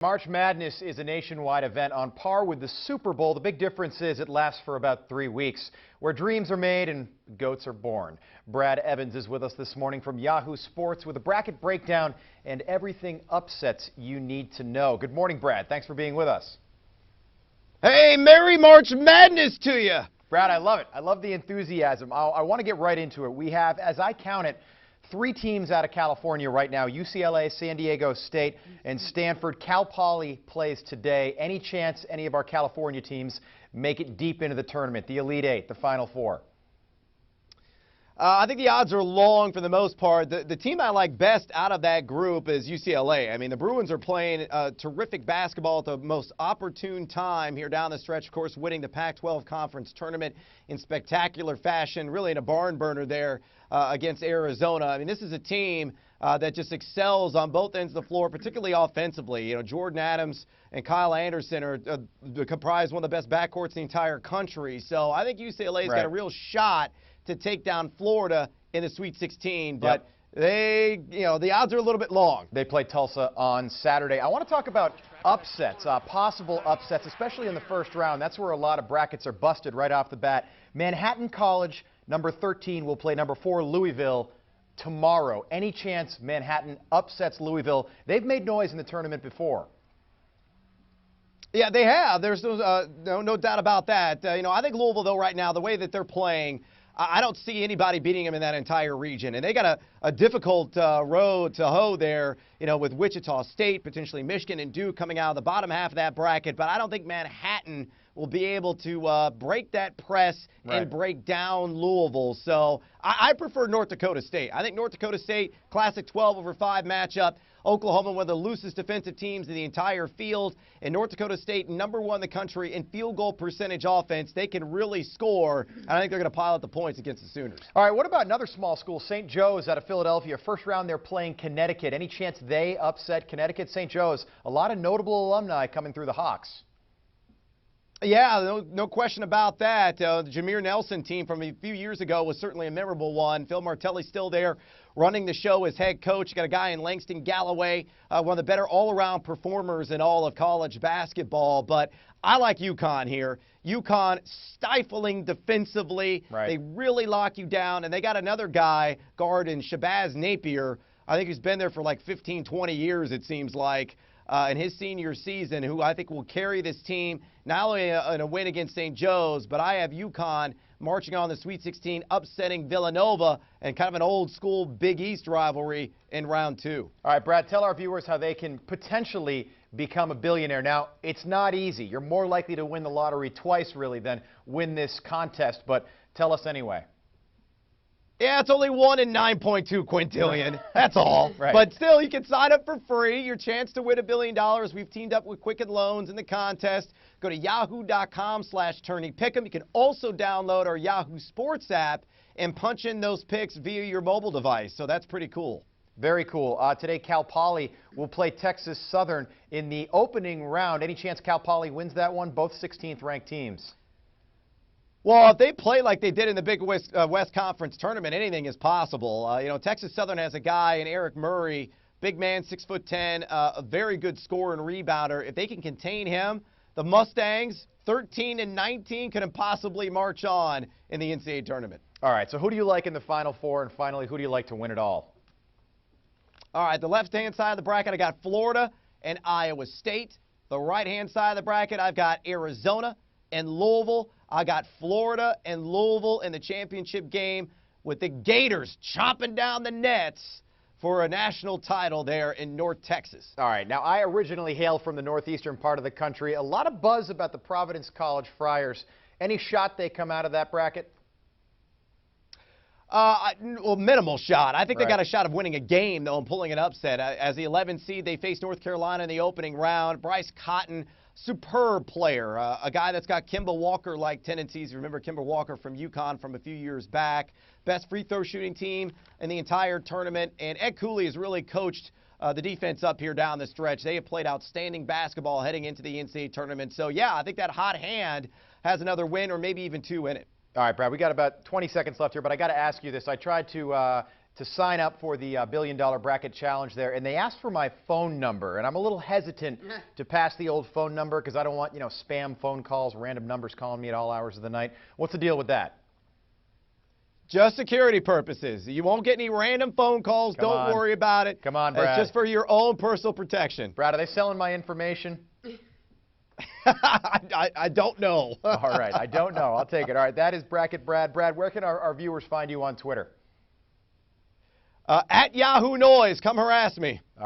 March Madness is a nationwide event on par with the Super Bowl. The big difference is it lasts for about 3 weeks, where dreams are made and goats are born. Brad Evans is with us this morning from Yahoo Sports with a bracket breakdown and everything upsets you need to know. Good morning, Brad. Thanks for being with us. Hey, Merry March Madness to you. Brad, I love it. I love the enthusiasm. I want to get right into it. We have, as I count it, 3 teams out of California right now: UCLA, San Diego State, and Stanford. Cal Poly plays today. Any chance any of our California teams make it deep into the tournament, the Elite Eight, the Final Four? I think the odds are long for the most part. The team I like best out of that group is UCLA. I mean, the Bruins are playing terrific basketball at the most opportune time here down the stretch, of course, winning the Pac-12 Conference Tournament in spectacular fashion, really in a barn burner there against Arizona. I mean, this is a team that just excels on both ends of the floor, particularly offensively. You know, Jordan Adams and Kyle Anderson are comprise one of the best backcourts in the entire country. So I think UCLA's got a real shot to take down Florida in the Sweet 16, but the odds are a little bit long. They play Tulsa on Saturday. I want to talk about upsets, possible upsets, especially in the first round. That's where a lot of brackets are busted right off the bat. Manhattan College, number 13, will play number 4 Louisville tomorrow. Any chance Manhattan upsets Louisville? They've made noise in the tournament before. Yeah, they have. There's no doubt about that. I think Louisville, though, right now, the way that they're playing, I don't see anybody beating them in that entire region. And they got a difficult road to hoe there, with Wichita State, potentially Michigan and Duke coming out of the bottom half of that bracket. But I don't think Manhattan will be able to break that press and break down Louisville. So I prefer North Dakota State. I think North Dakota State, classic 12/5 matchup. Oklahoma, one of the loosest defensive teams in the entire field. And North Dakota State, number 1 in the country in field goal percentage offense. They can really score, and I think they're going to pile up the points against the Sooners. All right, what about another small school, St. Joe's out of Philadelphia? First round, they're playing Connecticut. Any chance they upset Connecticut? St. Joe's, a lot of notable alumni coming through the Hawks. Yeah, no question about that. The Jameer Nelson team from a few years ago was certainly a memorable one. Phil Martelli's still there running the show as head coach. You got a guy in Langston Galloway, one of the better all-around performers in all of college basketball. But I like UConn here. UConn stifling defensively. They really lock you down. And they got another guy, guard in Shabazz Napier. I think he's been there for like 15, 20 years, it seems like. In his senior season, who I think will carry this team not only in a win against St. Joe's, but I have UConn marching on the Sweet 16, upsetting Villanova, and kind of an old-school Big East rivalry in round 2. All right, Brad, tell our viewers how they can potentially become a billionaire. Now, it's not easy. You're more likely to win the lottery twice, really, than win this contest, but tell us anyway. Yeah, it's only 1 in 9.2 quintillion. That's all. But still, you can sign up for free. Your chance to win $1 billion. We've teamed up with Quicken Loans in the contest. Go to yahoo.com/tourneypick'em. You can also download our Yahoo Sports app and punch in those picks via your mobile device. So that's pretty cool. Very cool. Today, Cal Poly will play Texas Southern in the opening round. Any chance Cal Poly wins that one? Both 16th ranked teams. Well, if they play like they did in the Big West Conference Tournament, anything is possible. Texas Southern has a guy in Eric Murray, big man, 6'10", a very good scorer and rebounder. If they can contain him, the Mustangs, 13-19, couldn't possibly march on in the NCAA tournament. All right, so who do you like in the Final Four? And finally, who do you like to win it all? All right, the left-hand side of the bracket, I got Florida and Iowa State. The right-hand side of the bracket, I've got Arizona and Louisville. I got Florida and Louisville in the championship game with the Gators chomping down the nets for a national title there in North Texas. All right. Now, I originally hail from the northeastern part of the country. A lot of buzz about the Providence College Friars. Any shot they come out of that bracket? Well, minimal shot. I think they got a shot of winning a game, though, and pulling an upset. As the 11th seed, they face North Carolina in the opening round. Bryce Cotton, superb player, a guy that's got Kemba Walker-like tendencies. Remember Kemba Walker from UConn from a few years back. Best free throw shooting team in the entire tournament. And Ed Cooley has really coached the defense up here down the stretch. They have played outstanding basketball heading into the NCAA tournament. So, yeah, I think that hot hand has another win or maybe even 2 in it. All right, Brad, we got about 20 seconds left here, but I got to ask you this. I tried to to sign up for the $1 billion bracket challenge there, and they asked for my phone number, and I'm a little hesitant to pass the old phone number because I don't want, spam phone calls, random numbers calling me at all hours of the night. What's the deal with that? Just security purposes. You won't get any random phone calls. Don't worry about it. Come on, Brad. It's just for your own personal protection. Brad, are they selling my information? I don't know. All right, I don't know. I'll take it. All right, that is Brackett Brad. Brad, where can our viewers find you on Twitter? At Yahoo Noise. Come harass me.